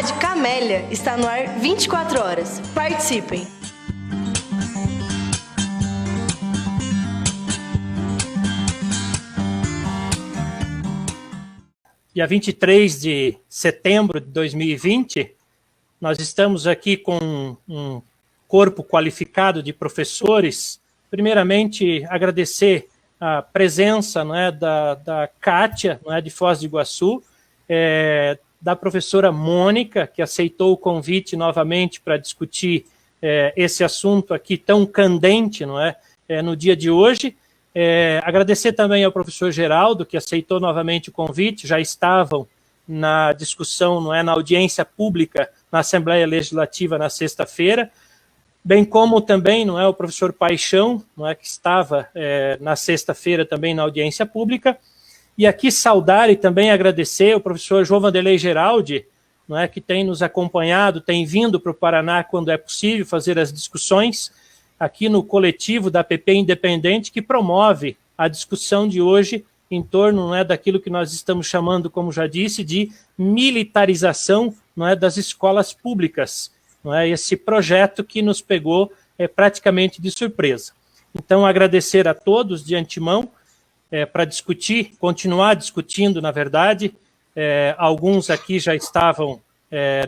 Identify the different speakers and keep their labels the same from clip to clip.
Speaker 1: Rádio Camélia está no ar 24 horas. Participem!
Speaker 2: Dia 23 de setembro de 2020, nós estamos aqui com um corpo qualificado de professores. Primeiramente, agradecer a presença, não é, da Kátia, não é, de Foz do Iguaçu, da professora Mônica, que aceitou o convite novamente para discutir esse assunto aqui tão candente, não é, no dia de hoje. Agradecer também ao professor Geraldo, que aceitou novamente o convite, já estavam na discussão, não é, na audiência pública na Assembleia Legislativa na sexta-feira, bem como também, não é, o professor Paixão, não é, que estava na sexta-feira também na audiência pública. E aqui saudar e também agradecer o professor João Vanderlei Geraldi, não é, que tem nos acompanhado, tem vindo para o Paraná quando é possível fazer as discussões, aqui no coletivo da APP Independente, que promove a discussão de hoje em torno, não é, daquilo que nós estamos chamando, como já disse, de militarização, não é, das escolas públicas, não é, esse projeto que nos pegou praticamente de surpresa. Então, agradecer a todos de antemão para discutir, continuar discutindo, na verdade. Alguns aqui já estavam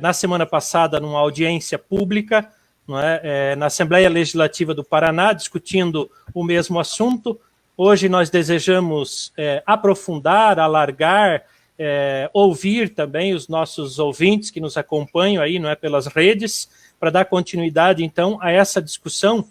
Speaker 2: na semana passada numa audiência pública, não é, na Assembleia Legislativa do Paraná, discutindo o mesmo assunto. Hoje nós desejamos aprofundar, alargar, ouvir também os nossos ouvintes que nos acompanham aí, não é, pelas redes, para dar continuidade, então, a essa discussão,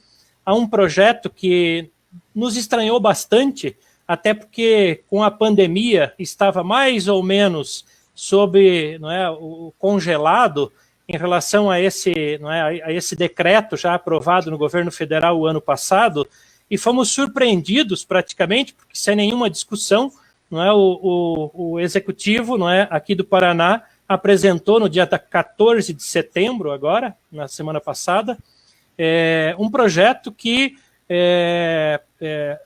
Speaker 2: a um projeto que nos estranhou bastante, até porque com a pandemia estava mais ou menos sob, não é, o congelado, em relação a esse, não é, a esse decreto já aprovado no governo federal o ano passado, e fomos surpreendidos praticamente, porque sem nenhuma discussão, não é, o executivo, não é, aqui do Paraná apresentou no dia 14 de setembro, agora, na semana passada, um projeto que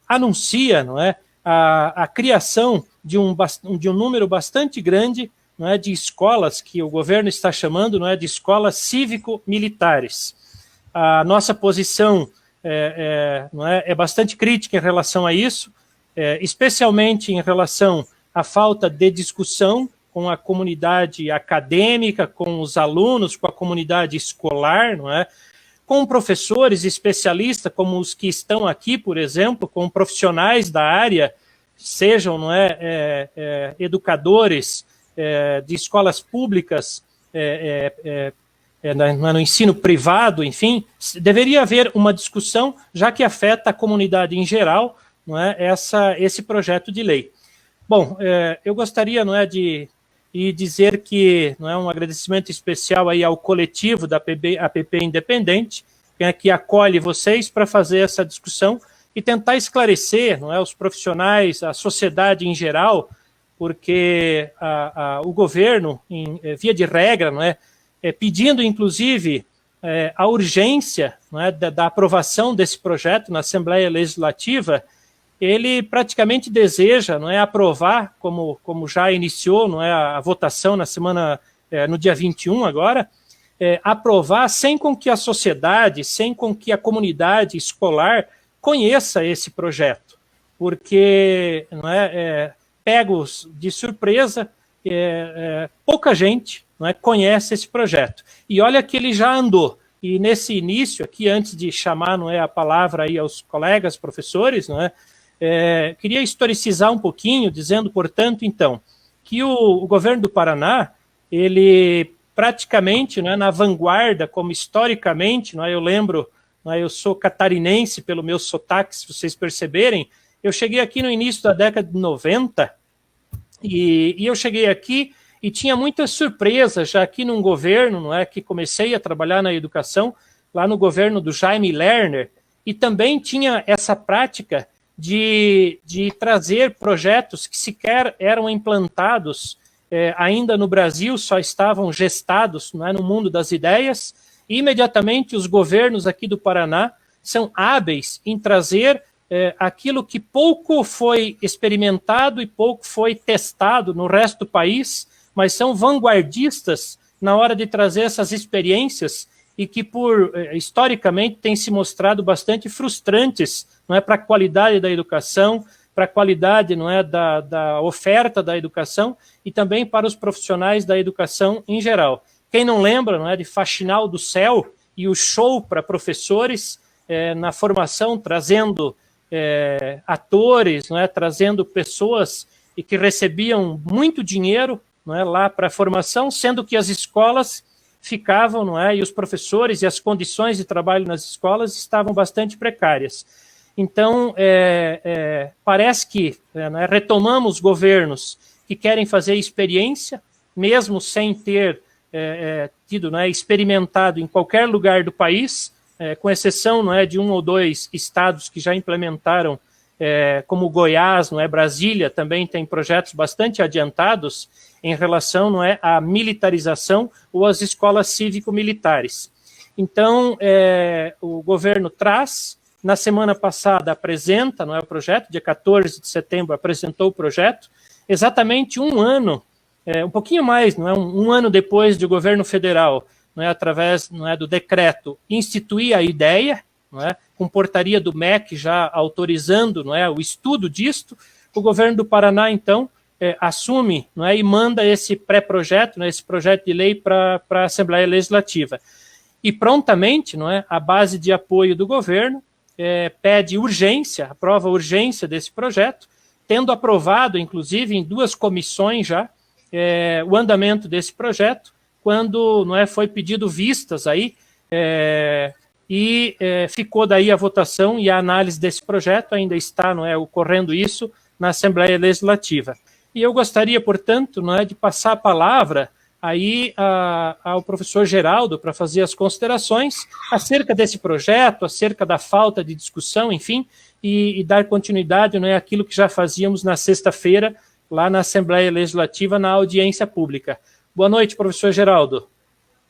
Speaker 2: anuncia, não é, a criação de um número bastante grande, não é, de escolas que o governo está chamando, não é, de escolas cívico-militares. A nossa posição não é bastante crítica em relação a isso, especialmente em relação à falta de discussão com a comunidade acadêmica, com os alunos, com a comunidade escolar, não é, com professores especialistas, como os que estão aqui, por exemplo, com profissionais da área, sejam, não é, educadores de escolas públicas, no ensino privado, enfim, deveria haver uma discussão, já que afeta a comunidade em geral, não é, esse projeto de lei. Bom, eu gostaria, não é, de dizer que, não é, um agradecimento especial aí ao coletivo da APP Independente, que acolhe vocês para fazer essa discussão e tentar esclarecer, não é, os profissionais, a sociedade em geral, porque o governo, via de regra, não é, pedindo inclusive a urgência, não é, da aprovação desse projeto na Assembleia Legislativa, ele praticamente deseja, não é, aprovar, como já iniciou, não é, a votação na semana, no dia 21 agora, aprovar sem com que a sociedade, sem com que a comunidade escolar conheça esse projeto, porque, não é, pegos de surpresa, pouca gente, não é, conhece esse projeto. E olha que ele já andou. E nesse início aqui, antes de chamar, não é, a palavra aí aos colegas professores, não é, queria historicizar um pouquinho, dizendo, portanto, então, que o governo do Paraná, ele praticamente, não é, na vanguarda, como historicamente, não é, eu lembro, não é, eu sou catarinense pelo meu sotaque, se vocês perceberem, eu cheguei aqui no início da década de 90, e eu cheguei aqui e tinha muitas surpresas, já aqui num governo, não é, que comecei a trabalhar na educação, lá no governo do Jaime Lerner, e também tinha essa prática de trazer projetos que sequer eram implantados ainda no Brasil, só estavam gestados, não é, no mundo das ideias, e imediatamente os governos aqui do Paraná são hábeis em trazer aquilo que pouco foi experimentado e pouco foi testado no resto do país, mas são vanguardistas na hora de trazer essas experiências e que, historicamente, têm se mostrado bastante frustrantes, não é, para a qualidade da educação, para a qualidade, não é, da oferta da educação e também para os profissionais da educação em geral. Quem não lembra, não é, de Faxinal do Céu e o show para professores na formação, trazendo atores, não é, trazendo pessoas e que recebiam muito dinheiro, não é, lá para a formação, sendo que as escolas ficavam, não é, e os professores e as condições de trabalho nas escolas estavam bastante precárias. Então, parece que retomamos governos que querem fazer experiência, mesmo sem ter tido, não é, experimentado em qualquer lugar do país, com exceção, não é, de 1 ou 2 estados que já implementaram, como Goiás, não é, Brasília, também tem projetos bastante adiantados em relação, não é, à militarização ou às escolas cívico-militares. Então, o governo traz, na semana passada apresenta, não é, o projeto, dia 14 de setembro apresentou o projeto, exatamente um ano, um pouquinho mais, não é, um ano depois do governo federal, não é, através, não é, do decreto, instituir a ideia, não é, com portaria do MEC já autorizando, não é, o estudo disto, o governo do Paraná, então, assume, não é, e manda esse pré-projeto, né, esse projeto de lei para a Assembleia Legislativa. E prontamente, não é, a base de apoio do governo pede urgência, aprova a urgência desse projeto, tendo aprovado, inclusive, em 2 comissões já, o andamento desse projeto, quando, não é, foi pedido vistas aí, ficou daí a votação e a análise desse projeto, ainda está, não é, ocorrendo isso na Assembleia Legislativa. E eu gostaria, portanto, não é, de passar a palavra aí ao professor Geraldo para fazer as considerações acerca desse projeto, acerca da falta de discussão, enfim, e dar continuidade, não é, àquilo que já fazíamos na sexta-feira, lá na Assembleia Legislativa, na audiência pública. Boa noite, professor Geraldo.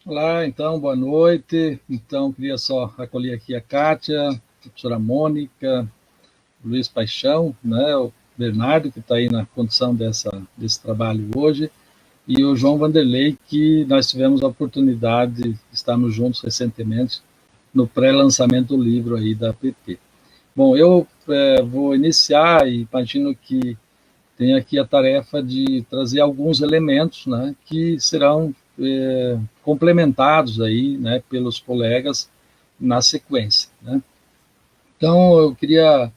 Speaker 3: Olá, então, boa noite. Então, queria só acolher aqui a Kátia, a professora Mônica, o Luiz Paixão, né, o Bernardo, que está aí na condução desse trabalho hoje, e o João Vanderlei, que nós tivemos a oportunidade de estarmos juntos recentemente no pré-lançamento do livro aí da APP. Bom, eu vou iniciar e imagino que tem aqui a tarefa de trazer alguns elementos, né, que serão complementados aí, né, pelos colegas na sequência, né. Então, eu queria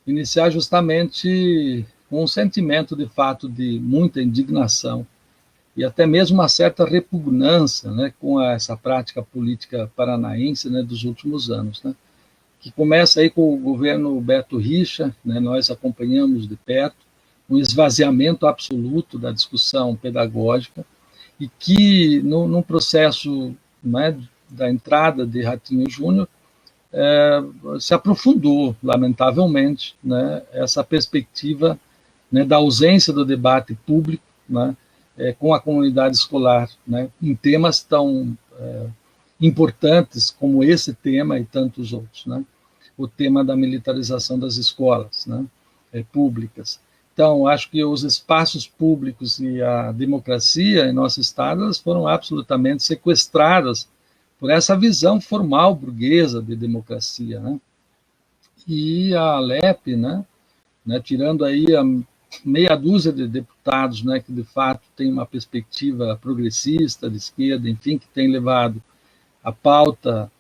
Speaker 3: iniciar justamente com um sentimento, de fato, de muita indignação e até mesmo uma certa repugnância, né, com essa prática política paranaense, né, dos últimos anos, né, que começa aí com o governo Beto Richa, né, nós acompanhamos de perto um esvaziamento absoluto da discussão pedagógica e que, num processo, né, da entrada de Ratinho Júnior, se aprofundou, lamentavelmente, né, essa perspectiva, né, da ausência do debate público, né, com a comunidade escolar, né, em temas tão importantes como esse tema e tantos outros, né, o tema da militarização das escolas, né, públicas. Então, acho que os espaços públicos e a democracia em nosso Estado elas foram absolutamente sequestradas por essa visão formal burguesa de democracia, né? E a Alep, né, tirando aí a meia dúzia de deputados, né, que de fato tem uma perspectiva progressista, de esquerda, enfim, que tem levado a pauta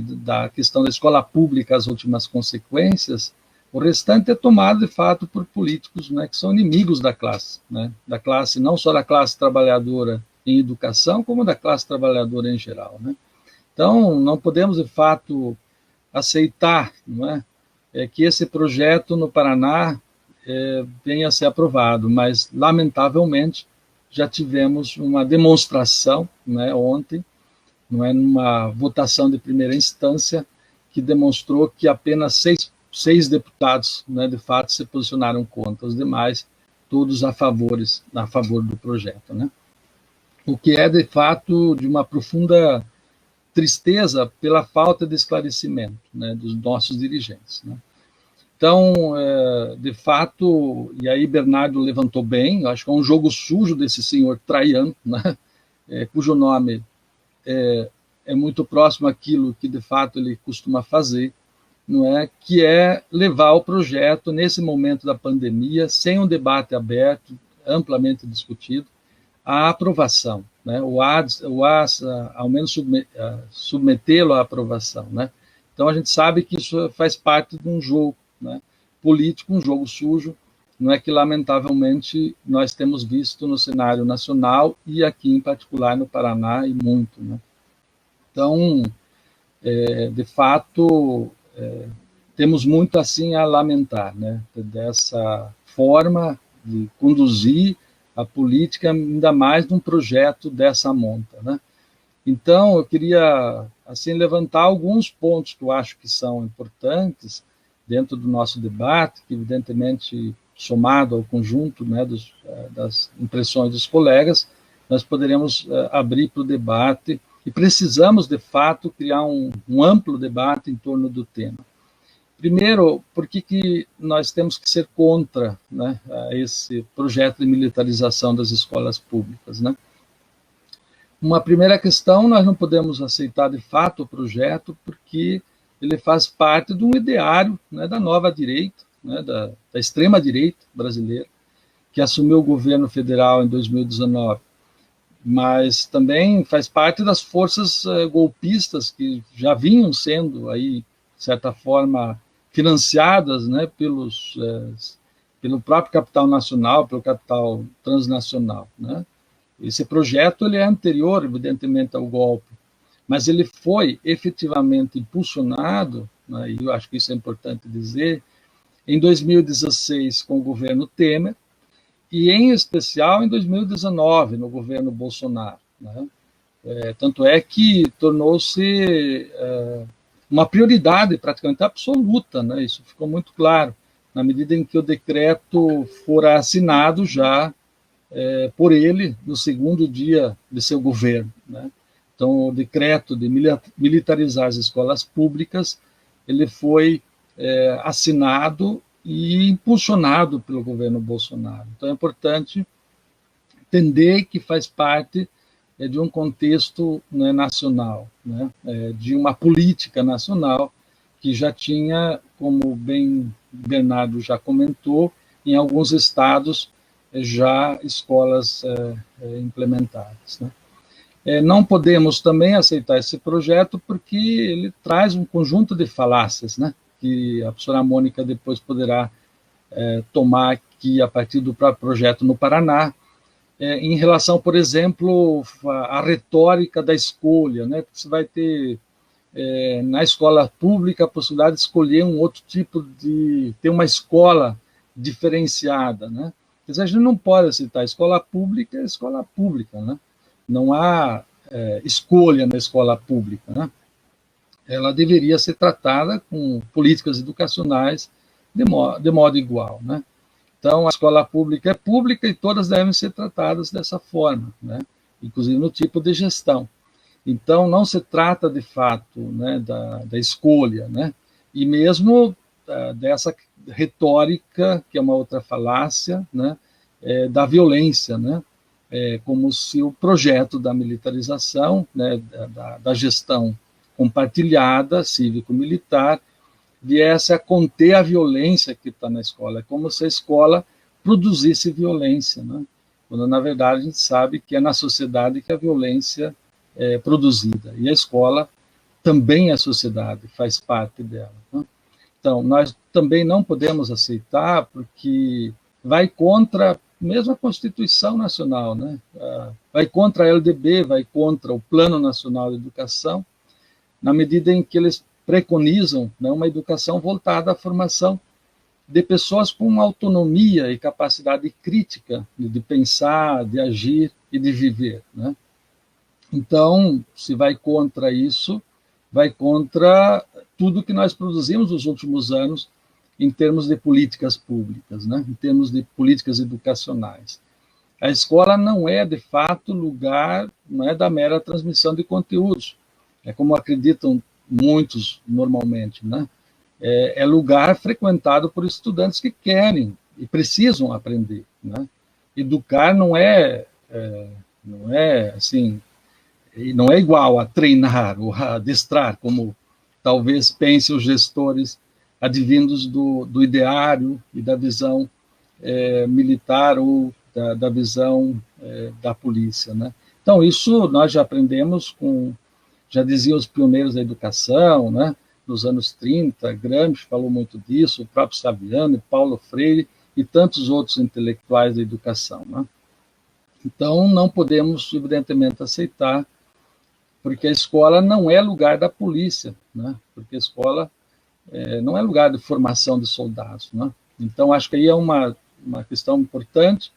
Speaker 3: da questão da escola pública às últimas consequências, o restante é tomado, de fato, por políticos, né, que são inimigos da classe, né, não só da classe trabalhadora em educação, como da classe trabalhadora em geral, né. Então, não podemos, de fato, aceitar, não é, que esse projeto no Paraná venha a ser aprovado, mas, lamentavelmente, já tivemos uma demonstração, né, ontem, não é, numa votação de primeira instância, que demonstrou que apenas seis deputados, né, de fato, se posicionaram contra, os demais, todos a favor do projeto, né? O que é, de fato, de uma profunda tristeza pela falta de esclarecimento, né, dos nossos dirigentes, né? Então, de fato, e aí Bernardo levantou bem, acho que é um jogo sujo desse senhor Traiano, né, cujo nome é muito próximo àquilo que, de fato, ele costuma fazer, não é? Que é levar o projeto, nesse momento da pandemia, sem um debate aberto, amplamente discutido, à aprovação, né? Ao menos submetê-lo à aprovação, né? Então, a gente sabe que isso faz parte de um jogo, né, político, um jogo sujo, não é, que, lamentavelmente, nós temos visto no cenário nacional e aqui, em particular, no Paraná, e muito, né? Então, de fato, temos muito, assim, a lamentar, né, dessa forma de conduzir a política, ainda mais num projeto dessa monta, né? Então, eu queria, assim, levantar alguns pontos que eu acho que são importantes dentro do nosso debate, que, evidentemente, somado ao conjunto, né, das impressões dos colegas, nós poderemos abrir para o debate, e precisamos, de fato, criar um amplo debate em torno do tema. Primeiro, por que nós temos que ser contra, né, esse projeto de militarização das escolas públicas, né? Uma primeira questão, nós não podemos aceitar de fato o projeto porque ele faz parte de um ideário, né, da nova direita, né, da extrema-direita brasileira, que assumiu o governo federal em 2019, mas também faz parte das forças golpistas que já vinham sendo, aí, de certa forma, financiadas, né, pelo próprio capital nacional, pelo capital transnacional, né? Esse projeto ele é anterior, evidentemente, ao golpe, mas ele foi efetivamente impulsionado, né, e eu acho que isso é importante dizer, em 2016 com o governo Temer, e em especial em 2019 no governo Bolsonaro, né? Tanto é que tornou-se uma prioridade praticamente absoluta, né? Isso ficou muito claro, na medida em que o decreto fora assinado já por ele no segundo dia de seu governo, né? Então, o decreto de militarizar as escolas públicas, ele foi assinado e impulsionado pelo governo Bolsonaro. Então, é importante entender que faz parte de um contexto, né, nacional, né, de uma política nacional que já tinha, como bem Bernardo já comentou, em alguns estados já escolas implementadas, né? Não podemos também aceitar esse projeto porque ele traz um conjunto de falácias, né, que a professora Mônica depois poderá tomar aqui a partir do próprio projeto no Paraná, em relação, por exemplo, à retórica da escolha, né? Você vai ter na escola pública a possibilidade de escolher um outro tipo ter uma escola diferenciada, né? Quer dizer, a gente não pode aceitar escola pública, né? Não há escolha na escola pública, né? Ela deveria ser tratada com políticas educacionais de modo igual, né? Então, a escola pública é pública e todas devem ser tratadas dessa forma, né? Inclusive no tipo de gestão. Então, não se trata, de fato, né, da escolha, né? E mesmo dessa retórica, que é uma outra falácia, né, da violência, né? Como se o projeto da militarização, né, da gestão compartilhada, cívico-militar, viesse a conter a violência que está na escola. É como se a escola produzisse violência, né? Quando, na verdade, a gente sabe que é na sociedade que a violência é produzida. E a escola também é a sociedade, faz parte dela, né? Então, nós também não podemos aceitar, porque vai contra mesmo a Constituição Nacional, né? Vai contra a LDB, vai contra o Plano Nacional de Educação, na medida em que eles preconizam, né, uma educação voltada à formação de pessoas com autonomia e capacidade crítica de pensar, de agir e de viver, né? Então, se vai contra isso, vai contra tudo que nós produzimos nos últimos anos em termos de políticas públicas, né? Em termos de políticas educacionais. A escola não é, de fato, lugar, não é da mera transmissão de conteúdos. É como acreditam muitos normalmente, né? É lugar frequentado por estudantes que querem e precisam aprender, né? Educar não é não é assim, não é igual a treinar ou a adestrar, como talvez pensem os gestores advindos do ideário e da visão militar ou da visão da polícia, né? Então, isso nós já aprendemos já diziam os pioneiros da educação, né? Nos anos 30, Gramsci falou muito disso, o próprio Saviano, Paulo Freire e tantos outros intelectuais da educação, né? Então, não podemos, evidentemente, aceitar, porque a escola não é lugar da polícia, né? Porque a escola não é lugar de formação de soldados, né? Então, acho que aí é uma questão importante,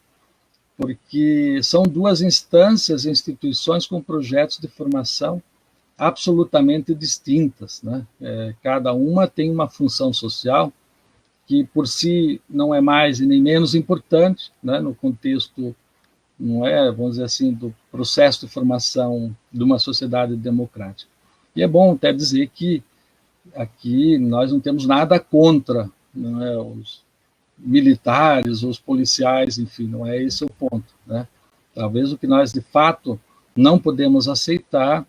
Speaker 3: porque são duas instâncias, instituições com projetos de formação absolutamente distintas, né? Cada uma tem uma função social que, por si, não é mais e nem menos importante, né? No contexto, não é, vamos dizer assim, do processo de formação de uma sociedade democrática. E é bom até dizer que aqui nós não temos nada contra, não é, os militares, os policiais, enfim, não é esse o ponto, né? Talvez o que nós, de fato, não podemos aceitar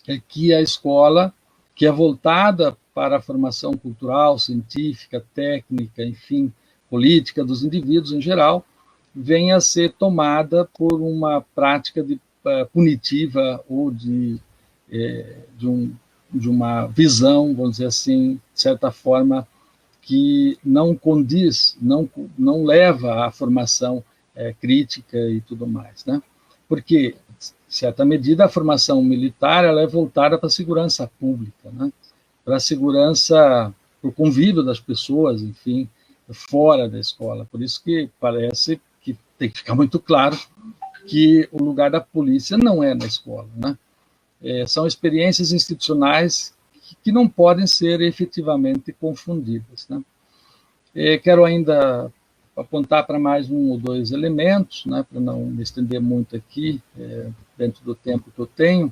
Speaker 3: é que a escola, que é voltada para a formação cultural, científica, técnica, enfim, política dos indivíduos em geral, venha a ser tomada por uma prática punitiva ou de uma visão, vamos dizer assim, de certa forma, que não condiz, não leva à formação crítica e tudo mais, né? Porque, em certa medida, a formação militar ela é voltada para a segurança pública, né? Para a segurança, para o convívio das pessoas, enfim, fora da escola. Por isso que parece que tem que ficar muito claro que o lugar da polícia não é na escola, né? São experiências institucionais que não podem ser efetivamente confundidas, né? Quero ainda apontar para mais um ou dois elementos, né, para não me estender muito aqui, dentro do tempo que eu tenho,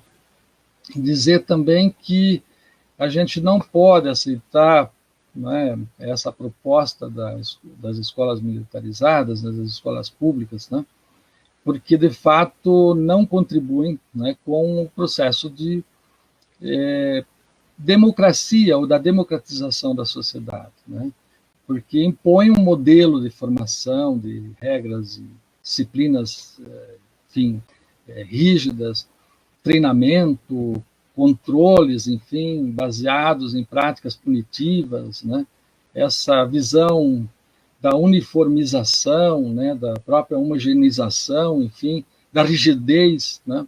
Speaker 3: dizer também que a gente não pode aceitar, né, essa proposta das escolas militarizadas, das escolas públicas, né, porque, de fato, não contribuem, né, com o processo de democracia ou da democratização da sociedade, né? Porque impõe um modelo de formação, de regras e disciplinas, enfim, rígidas, treinamento, controles, enfim, baseados em práticas punitivas, né? Essa visão da uniformização, né? Da própria homogeneização, enfim, da rigidez, né?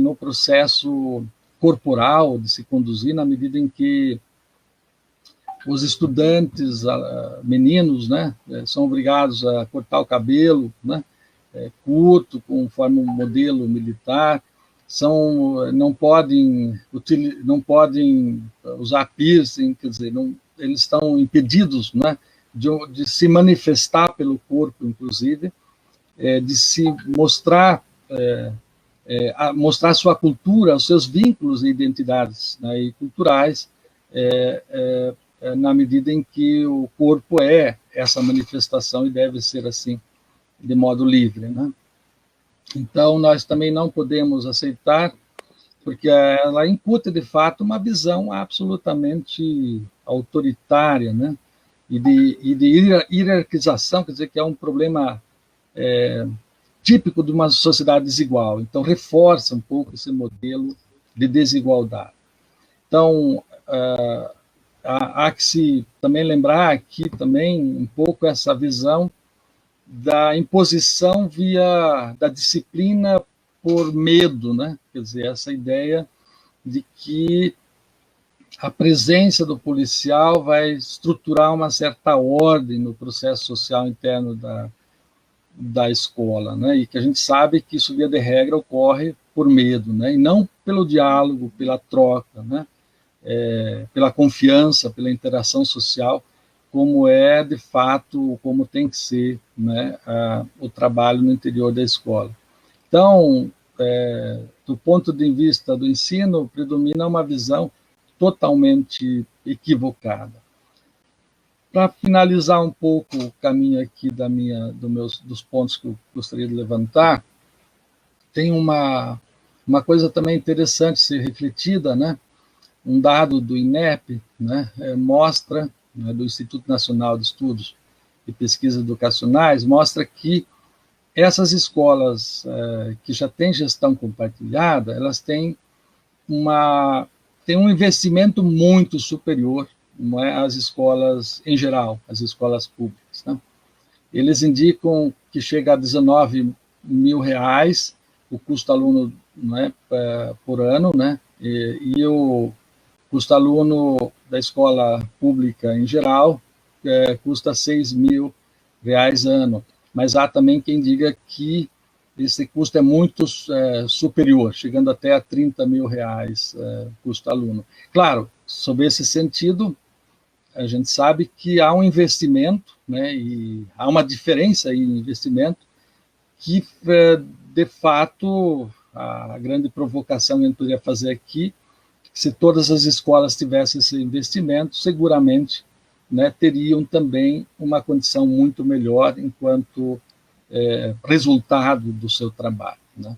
Speaker 3: No processo corporal de se conduzir, na medida em que os estudantes, meninos, né, são obrigados a cortar o cabelo, né, curto, conforme um modelo militar, não podem usar piercing, quer dizer, eles estão impedidos, né, de se manifestar pelo corpo, inclusive, de se mostrar mostrar sua cultura, os seus vínculos e identidades, né, e culturais, na medida em que o corpo é essa manifestação e deve ser assim, de modo livre, né? Então, nós também não podemos aceitar, porque ela imputa, de fato, uma visão absolutamente autoritária, né? E de hierarquização, quer dizer, que é um problema típico de uma sociedade desigual. Então, reforça um pouco esse modelo de desigualdade. Então, há que se também lembrar aqui também um pouco essa visão da imposição da disciplina por medo, né? Quer dizer, essa ideia de que a presença do policial vai estruturar uma certa ordem no processo social interno da escola, né? E que a gente sabe que isso, via de regra, ocorre por medo, né? E não pelo diálogo, pela troca, né? Pela confiança, pela interação social, como é, de fato, como tem que ser, né, o trabalho no interior da escola. Então, do ponto de vista do ensino, predomina uma visão totalmente equivocada. Para finalizar um pouco o caminho aqui dos pontos que eu gostaria de levantar, tem uma coisa também interessante ser refletida, né? Um dado do INEP, né, mostra, né, do Instituto Nacional de Estudos e Pesquisas Educacionais, mostra que essas escolas que já têm gestão compartilhada, elas têm um investimento muito superior, não é, às escolas em geral, às escolas públicas, né? Eles indicam que chega a R$19 mil o custo aluno, não é, por ano, né? E o custo aluno da escola pública em geral custa R$6 mil ano. Mas há também quem diga que esse custo é muito superior, chegando até a R$30 mil custo aluno. Claro, sob esse sentido, a gente sabe que há um investimento, né, e há uma diferença aí em investimento que, de fato, a grande provocação que a gente poderia fazer aqui, se todas as escolas tivessem esse investimento, seguramente, né, teriam também uma condição muito melhor enquanto resultado do seu trabalho, né?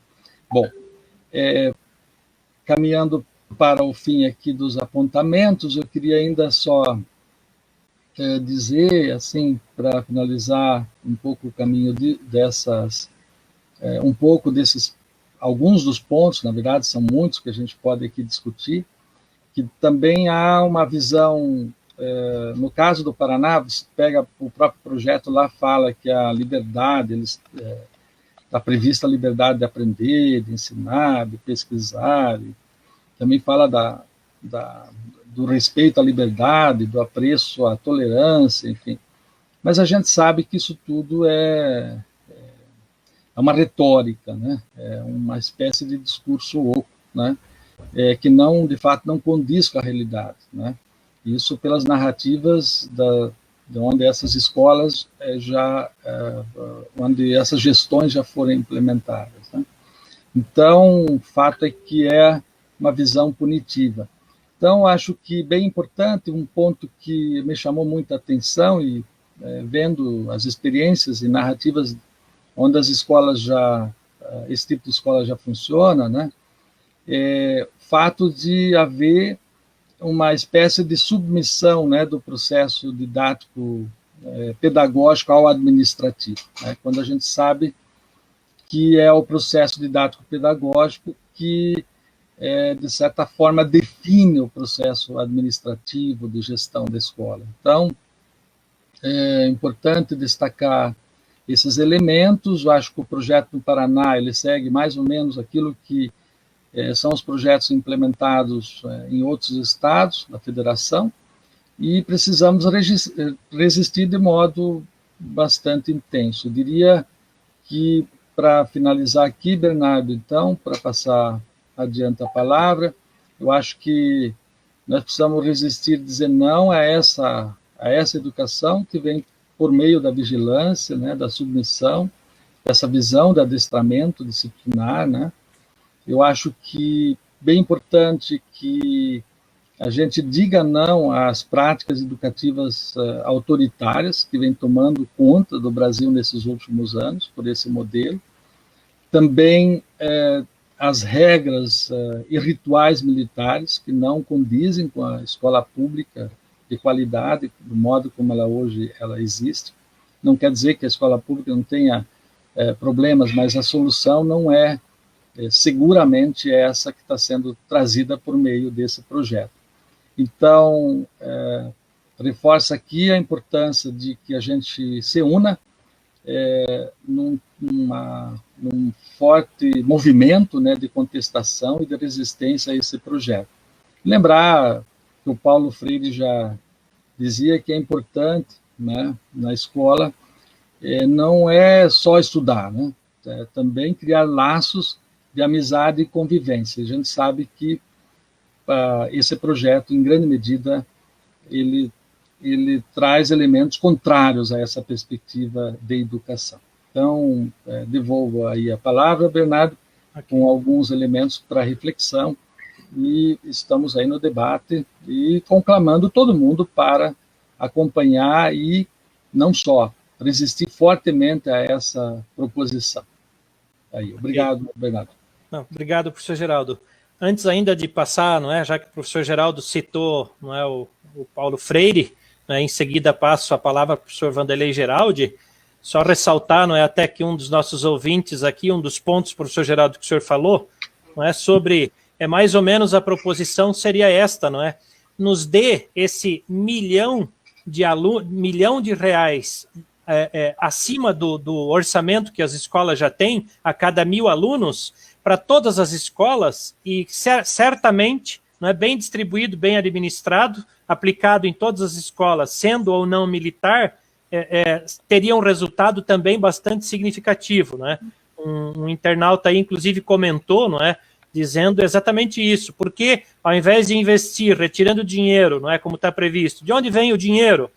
Speaker 3: Bom, caminhando para o fim aqui dos apontamentos, eu queria ainda só dizer, assim, para finalizar um pouco o caminho um pouco desses, alguns dos pontos, na verdade, são muitos que a gente pode aqui discutir, que também há uma visão, no caso do Paraná, você pega o próprio projeto lá, fala que a liberdade, está prevista a liberdade de aprender, de ensinar, de pesquisar, também fala do respeito à liberdade, do apreço à tolerância, enfim. Mas a gente sabe que isso tudo é uma retórica, né? É uma espécie de discurso oco, né? Que não, de fato, não condiz com a realidade, né? Isso pelas narrativas de onde essas escolas onde essas gestões já foram implementadas, né? Então, o fato é que é uma visão punitiva. Então, acho que bem importante, um ponto que me chamou muita atenção, e vendo as experiências e narrativas onde as escolas esse tipo de escola já funciona, né? O fato de haver uma espécie de submissão, né, do processo didático pedagógico ao administrativo, né? Quando a gente sabe que é o processo didático pedagógico que de certa forma, define o processo administrativo de gestão da escola. Então, é importante destacar esses elementos. Eu acho que o projeto do Paraná ele segue mais ou menos aquilo que são os projetos implementados em outros estados da federação, e precisamos resistir de modo bastante intenso. Eu diria que, para finalizar aqui, Bernardo, então, para passar adiante a palavra, eu acho que nós precisamos resistir, dizer não a essa educação que vem por meio da vigilância, né, da submissão, dessa visão de adestramento disciplinar, né? Eu acho que bem importante que a gente diga não às práticas educativas autoritárias que vêm tomando conta do Brasil nesses últimos anos, por esse modelo. Também as regras e rituais militares que não condizem com a escola pública de qualidade, do modo como hoje ela existe. Não quer dizer que a escola pública não tenha problemas, mas a solução não é seguramente essa que está sendo trazida por meio desse projeto. Então, reforça aqui a importância de que a gente se una num forte movimento, né, de contestação e de resistência a esse projeto. Lembrar que o Paulo Freire já dizia que é importante, né, na escola, não é só estudar, né, também criar laços de amizade e convivência. A gente sabe que esse projeto, em grande medida, ele traz elementos contrários a essa perspectiva de educação. Então, devolvo aí a palavra, Bernardo, com alguns elementos para reflexão, e estamos aí no debate e conclamando todo mundo para acompanhar e não só resistir fortemente a essa proposição. Aí, obrigado, Bernardo.
Speaker 2: Não, obrigado, professor Geraldo. Antes ainda de passar, não é, já que o professor Geraldo citou, não é, o Paulo Freire, né, em seguida passo a palavra para o professor Vanderlei Geraldi, só ressaltar, não é, até que um dos nossos ouvintes aqui, um dos pontos, professor Geraldo, que o senhor falou, não é, sobre, mais ou menos a proposição seria esta, não é, nos dê esse milhão de reais acima do orçamento que as escolas já têm, a cada 1.000 alunos, para todas as escolas, e certamente, não é, bem distribuído, bem administrado, aplicado em todas as escolas, sendo ou não militar, teria um resultado também bastante significativo, não é? Um internauta aí, inclusive, comentou, não é, dizendo exatamente isso, porque ao invés de investir, retirando dinheiro, não é, como está previsto, de onde vem o dinheiro?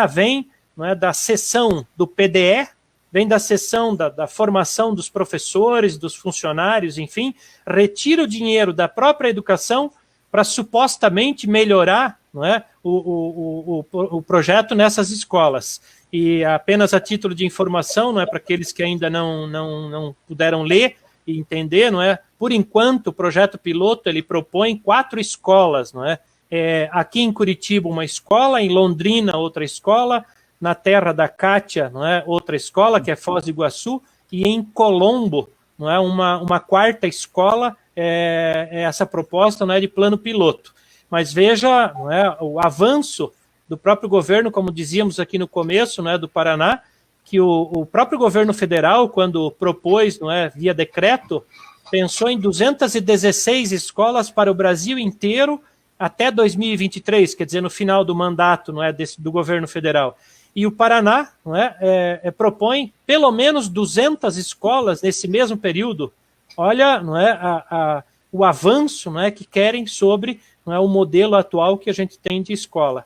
Speaker 2: Vem, não é, da seção do PDE, vem da seção da formação dos professores, dos funcionários, enfim, retira o dinheiro da própria educação para supostamente melhorar, não é, o projeto nessas escolas. E apenas a título de informação, não é, para aqueles que ainda não puderam ler e entender, não é, por enquanto o projeto piloto ele propõe 4 escolas, não é, aqui em Curitiba uma escola, em Londrina outra escola, na terra da Kátia, não é, outra escola, que é Foz do Iguaçu, e em Colombo, não é, uma 4ª escola, essa proposta, não é, de plano piloto. Mas veja, não é, o avanço do próprio governo, como dizíamos aqui no começo, não é, do Paraná, que o próprio governo federal, quando propôs, não é, via decreto, pensou em 216 escolas para o Brasil inteiro até 2023, quer dizer, no final do mandato, não é, do governo federal. E o Paraná, não é, propõe pelo menos 200 escolas nesse mesmo período. Olha, não é, o avanço, não é, que querem sobre, não é, o modelo atual que a gente tem de escola.